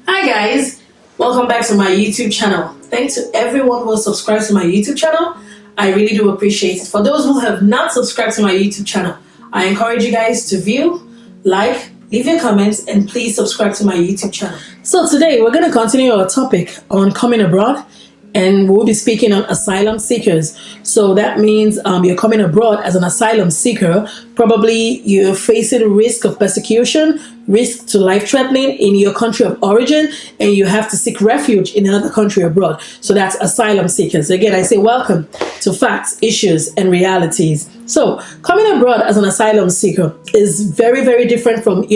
Hi guys, welcome back to my YouTube channel. Thanks to everyone who has subscribed to my YouTube channel. I really do appreciate it. For those who have not subscribed to my YouTube channel, I encourage you guys to view, like, leave your comments, and please subscribe to my YouTube channel. So today we're going to continue our topic on coming abroad, and we'll be speaking on asylum seekers. So that means you're coming abroad as an asylum seeker. Probably you're facing risk of persecution, risk to life-threatening in your country of origin, and you have to seek refuge in another country abroad. So that's asylum seekers. Again, I say welcome to Facts, Issues, and Realities. So coming abroad as an asylum seeker is very, very different from,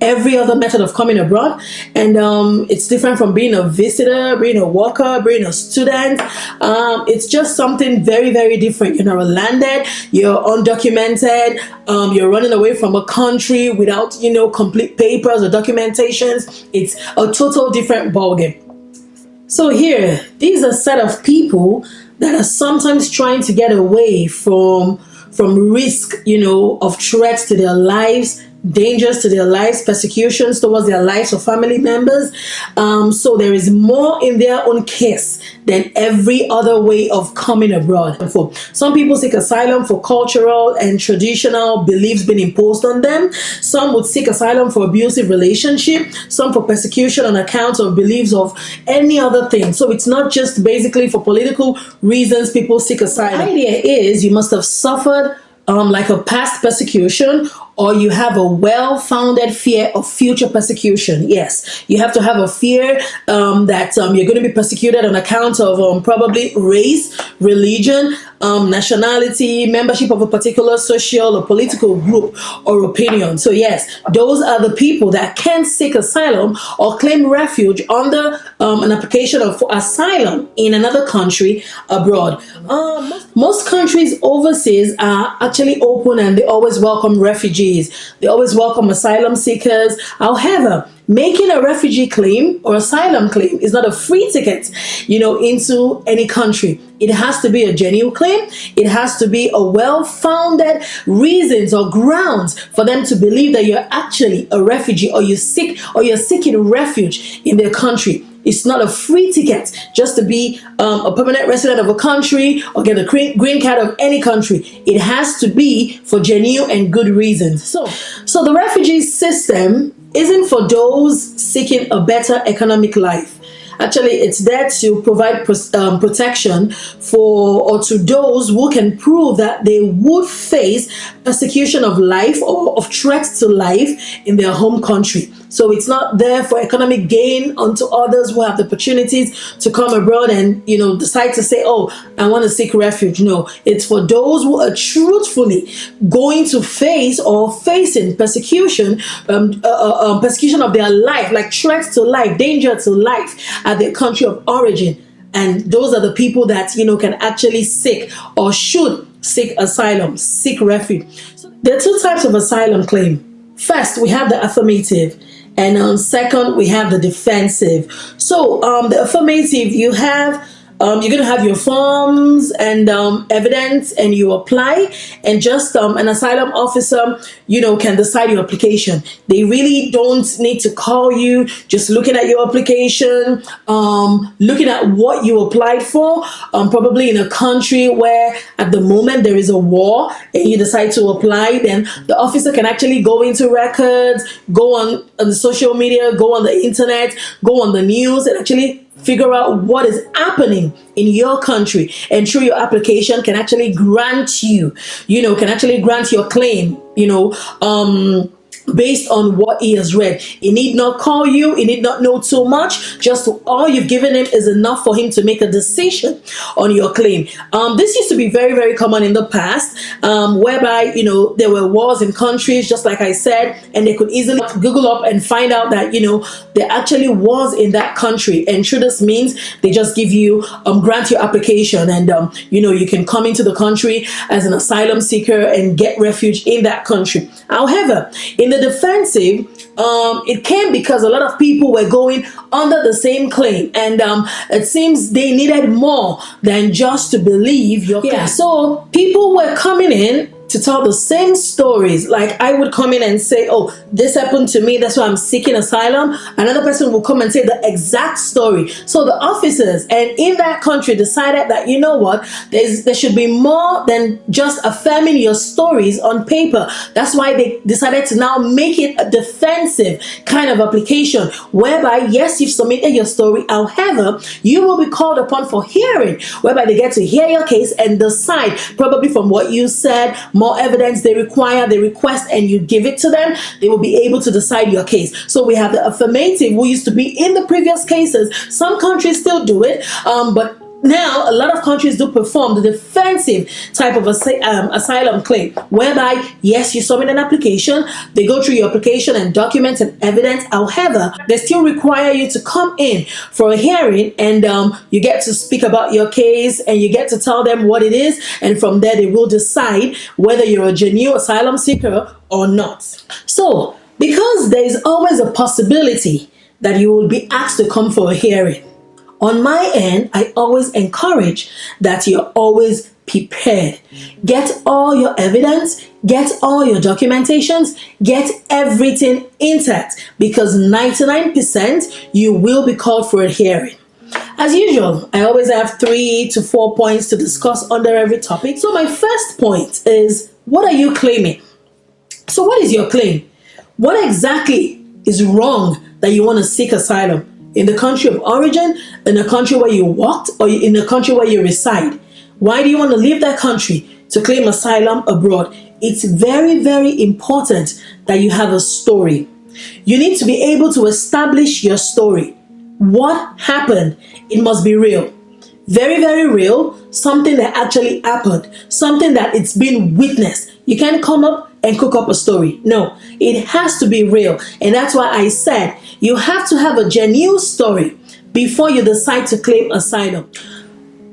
every other method of coming abroad. And it's different from being a visitor, being a worker, being a student. It's just something very, very different. You're not landed, you're undocumented, you're running away from a country without, complete papers or documentations. It's a total different ballgame. So here, these are a set of people that are sometimes trying to get away from risk, of threats to their lives, dangers to their lives, persecutions towards their lives or family members. So there is more in their own case than every other way of coming abroad. For some people seek asylum for cultural and traditional beliefs being imposed on them. Some would seek asylum for abusive relationship. Some for persecution on account of beliefs of any other thing. So it's not just basically for political reasons people seek asylum. The idea is you must have suffered like a past persecution, or you have a well-founded fear of future persecution. Yes, you have to have a fear that you're going to be persecuted on account of probably race, religion, nationality, membership of a particular social or political group or opinion. So yes, those are the people that can seek asylum or claim refuge under an application for asylum in another country abroad. Most countries overseas are actually open and they always welcome refugees. They always welcome asylum seekers. However, making a refugee claim or asylum claim is not a free ticket, into any country. It has to be a genuine claim. It has to be a well-founded reasons or grounds for them to believe that you're actually a refugee or you're seeking refuge in their country. It's not a free ticket just to be a permanent resident of a country or get a green card of any country. It has to be for genuine and good reasons. So the refugee system isn't for those seeking a better economic life. Actually, it's there to provide protection to those who can prove that they would face persecution of life or of threats to life in their home country. So it's not there for economic gain unto others who have the opportunities to come abroad and, decide to say, oh, I want to seek refuge. No, it's for those who are truthfully going to face or facing persecution, persecution of their life, like threats to life, danger to life at their country of origin. And those are the people that, can actually seek or should seek asylum, seek refuge. So there are two types of asylum claim. First, we have the affirmative. And second, we have the defensive. So the affirmative, you're going to have your forms and evidence, and you apply, and just an asylum officer, can decide your application. They really don't need to call you. Just looking at your application, looking at what you applied for, probably in a country where at the moment there is a war and you decide to apply, then the officer can actually go into records, go on the social media, go on the internet, go on the news, and actually figure out what is happening in your country, and through your application can actually grant you, your claim, based on what he has read. He need not call you, he need not know too much. Just all you've given him is enough for him to make a decision on your claim. This used to be very, very common in the past, whereby there were wars in countries, just like I said, and they could easily Google up and find out that there actually was in that country, and through this means they just give you grant your application, and you can come into the country as an asylum seeker and get refuge in that country. However, in the defensive, it came because a lot of people were going under the same claim, and it seems they needed more than just to believe your claim. So people were coming in to tell the same stories. Like I would come in and say, oh, this happened to me, that's why I'm seeking asylum. Another person will come and say the exact story. So the officers and in that country decided that, you know what, there should be more than just affirming your stories on paper. That's why they decided to now make it a defensive kind of application, whereby yes, you've submitted your story, however, you will be called upon for hearing, whereby they get to hear your case and decide, probably from what you said, more evidence they require, they request, and you give it to them, they will be able to decide your case. So we have the affirmative, who used to be in the previous cases. Some countries still do it, but now a lot of countries do perform the defensive type of asylum claim, whereby yes, you submit an application, they go through your application and documents and evidence. However, they still require you to come in for a hearing, and you get to speak about your case and you get to tell them what it is, and from there they will decide whether you're a genuine asylum seeker or not. So because there is always a possibility that you will be asked to come for a hearing, on my end, I always encourage that you're always prepared. Get all your evidence, get all your documentations, get everything intact, because 99% you will be called for a hearing. As usual, I always have 3 to 4 points to discuss under every topic. So my first point is, what are you claiming? So what is your claim? What exactly is wrong that you want to seek asylum? In the country of origin, in the country where you walked, or in the country where you reside? Why do you want to leave that country to claim asylum abroad? It's very, very important that you have a story. You need to be able to establish your story. What happened? It must be real. Very, very real. Something that actually happened. Something that it's been witnessed. You can't come up and cook up a story. No, it has to be real. And that's why I said you have to have a genuine story before you decide to claim asylum.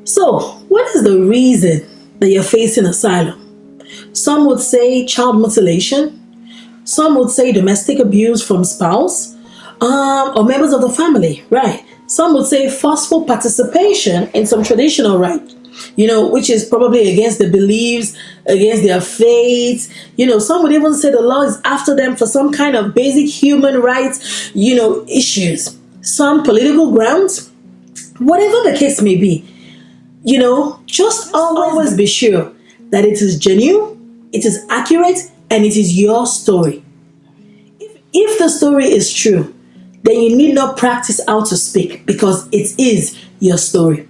So, what is the reason that you're facing asylum? Some would say child mutilation. Some would say domestic abuse from spouse or members of the family, right? Some would say forceful participation in some traditional rite, which is probably against their beliefs, against their faith. Some would even say the law is after them for some kind of basic human rights, issues. Some political grounds. Whatever the case may be, just always be sure that it is genuine, it is accurate, and it is your story. If the story is true, then you need not practice how to speak, because it is your story.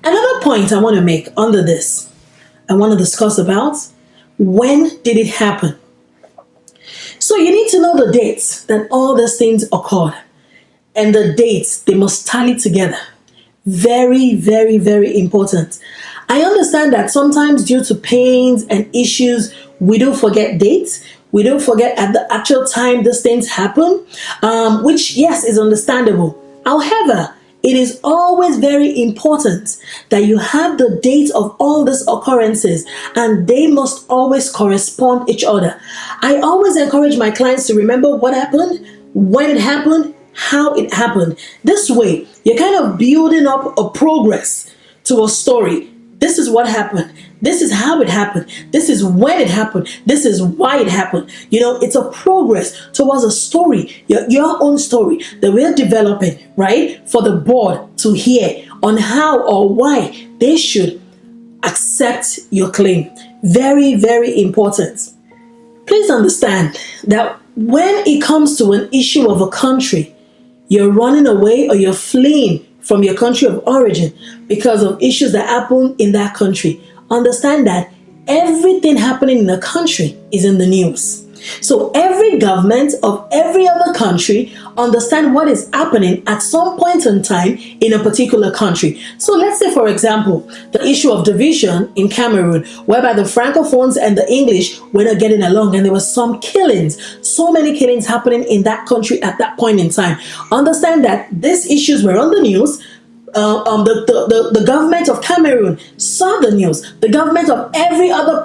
Another point I want to make under this, I want to discuss about, when did it happen? So you need to know the dates that all these things occurred. And the dates, they must tally together. Very, very, very important. I understand that sometimes due to pains and issues, we do forget dates. We don't forget at the actual time these things happen, which, yes, is understandable. However, it is always very important that you have the date of all these occurrences, and they must always correspond each other. I always encourage my clients to remember what happened, when it happened, how it happened. This way, you're kind of building up a progress to a story. This is what happened. This is how it happened. This is when it happened. This is why it happened. It's a progress towards a story, your own story that we're developing, right? For the board to hear on how or why they should accept your claim. Very, very important. Please understand that when it comes to an issue of a country, you're running away or you're fleeing from your country of origin because of issues that happen in that country. Understand that everything happening in a country is in the news. So every government of every other country understand what is happening at some point in time in a particular country. So let's say, for example, the issue of division in Cameroon, whereby the Francophones and the English were not getting along, and there were some killings, so many killings happening in that country at that point in time. Understand that these issues were on the news. the government of Cameroon saw the news. The government of every other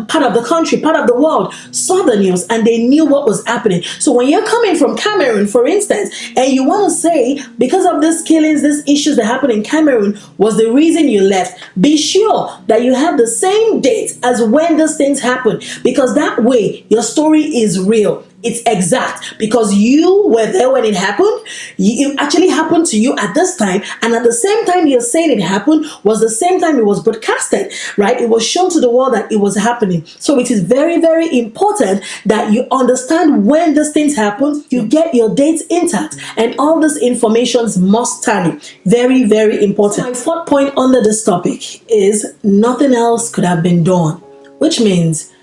part of the country, part of the world, saw the news, and they knew what was happening. So when you're coming from Cameroon, for instance, and you want to say, because of these killings, these issues that happened in Cameroon was the reason you left, be sure that you have the same date as when these things happened, because that way your story is real. It's exact, because you were there when it happened. It actually happened to you at this time, and at the same time you're saying it happened was the same time it was broadcasted, right? It was shown to the world that it was happening. So it is very, very important that you understand when these things happen, you get your dates intact, and all these informations must tally. Very, very important. So my fourth point under this topic is nothing else could have been done, which means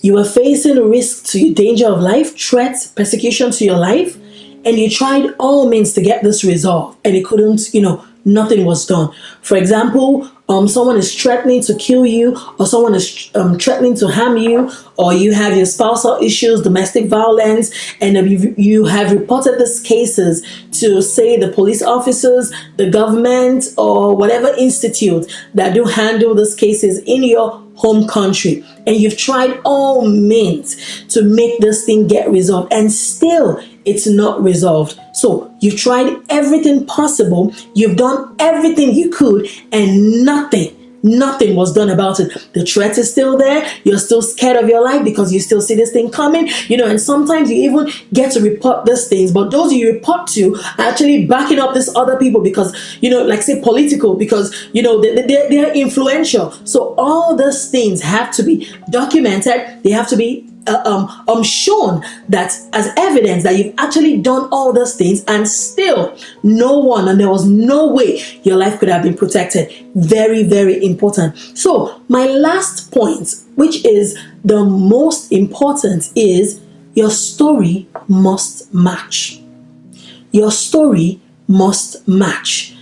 you were facing risk to your danger of life, threats, persecution to your life, and you tried all means to get this resolved, and it couldn't, nothing was done. For example, someone is threatening to kill you, or someone is threatening to harm you, or you have your spousal issues, domestic violence, and you have reported these cases to, say, the police officers, the government, or whatever institute that do handle these cases in your home country, and you've tried all means to make this thing get resolved, and still it's not resolved. So you've tried everything possible, you've done everything you could, and nothing was done about it. The threat is still there. You're still scared of your life because you still see this thing coming, and sometimes you even get to report these things, but those you report to are actually backing up these other people because, like say political, because, they're influential. So all these things have to be documented. They have to be shown that as evidence that you've actually done all those things, and still and there was no way your life could have been protected. Very, very important. So my last point, which is the most important, is your story must match. Your story must match.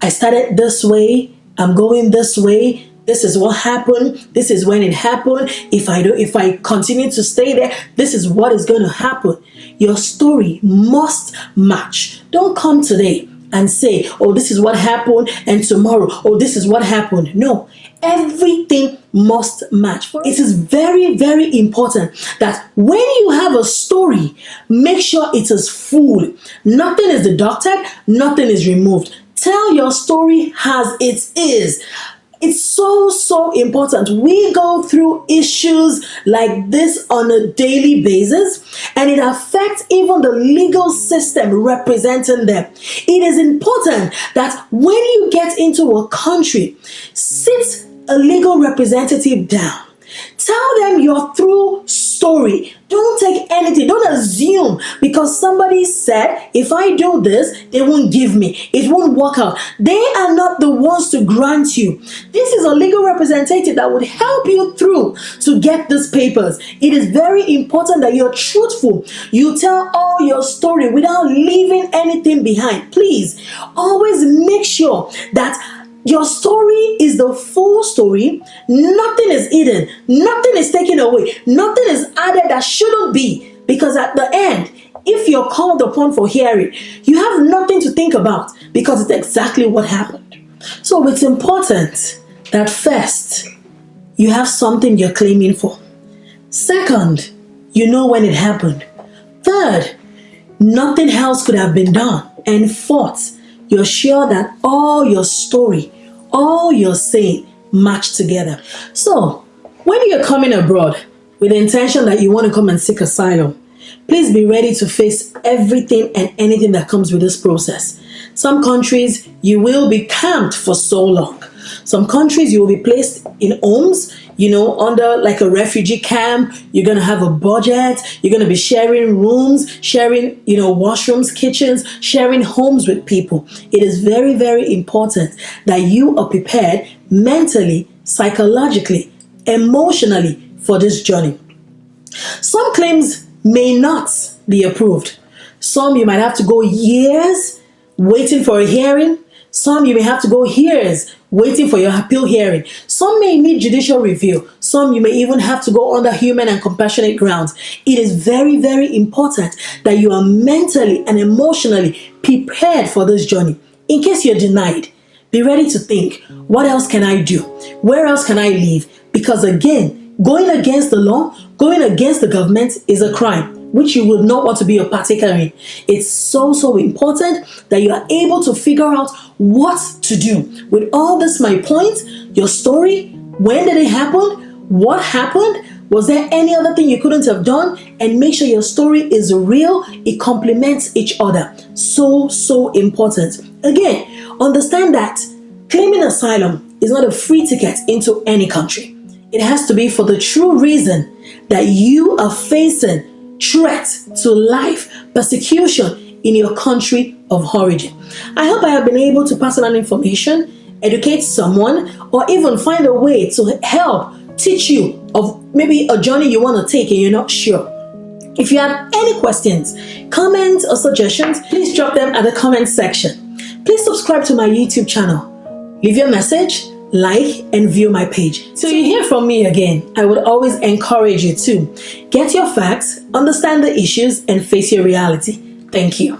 I started this way, I'm going this way. This is what happened. This is when it happened. If I continue to stay there, this is what is going to happen. Your story must match. Don't come today and say, oh, this is what happened, and tomorrow, oh, this is what happened. No, everything must match. It is very, very important that when you have a story, make sure it is full. Nothing is deducted, nothing is removed. Tell your story as it is. It's so important. We go through issues like this on a daily basis, and it affects even the legal system representing them. It is important that when you get into a country, sit a legal representative down. Tell them your true story. Don't take anything. Don't assume because somebody said, if I do this, they won't give me. It won't work out. They are not the ones to grant you. This is a legal representative that would help you through to get these papers. It is very important that you're truthful. You tell all your story without leaving anything behind. Please, always make sure that your story is the full story. Nothing is hidden. Nothing is taken away. Nothing is added that shouldn't be. Because at the end, if you're called upon for hearing, you have nothing to think about because it's exactly what happened. So it's important that first, you have something you're claiming for. Second, you know when it happened. Third, nothing else could have been done. And fourth, you're sure that all your story, all you're saying match together. So, when you're coming abroad with the intention that you want to come and seek asylum, please be ready to face everything and anything that comes with this process. Some countries, you will be camped for so long. Some countries, you will be placed in homes, under like a refugee camp. You're going to have a budget. You're going to be sharing rooms, sharing, washrooms, kitchens, sharing homes with people. It is very, very important that you are prepared mentally, psychologically, emotionally for this journey. Some claims may not be approved. Some you might have to go years waiting for a hearing. Some you may have to go years waiting for your appeal hearing. Some may need judicial review. Some you may even have to go under human and compassionate grounds. It is very, very important that you are mentally and emotionally prepared for this journey. In case you're denied, be ready to think, what else can I do? Where else can I live? Because again, going against the law, going against the government is a crime, which you would not want to be a partaker in. It's so important that you are able to figure out what to do. With all this, my point, your story, when did it happen? What happened? Was there any other thing you couldn't have done? And make sure your story is real. It complements each other. So important. Again, understand that claiming asylum is not a free ticket into any country. It has to be for the true reason that you are facing threat to life, persecution in your country of origin. I hope I have been able to pass on information, educate someone, or even find a way to help teach you of maybe a journey you want to take and you're not sure. If you have any questions, comments, or suggestions, please drop them at the comment section. Please subscribe to my YouTube channel. Leave your message, like, and view my page. So you hear from me again. I would always encourage you to get your facts, understand the issues, and face your reality. Thank you.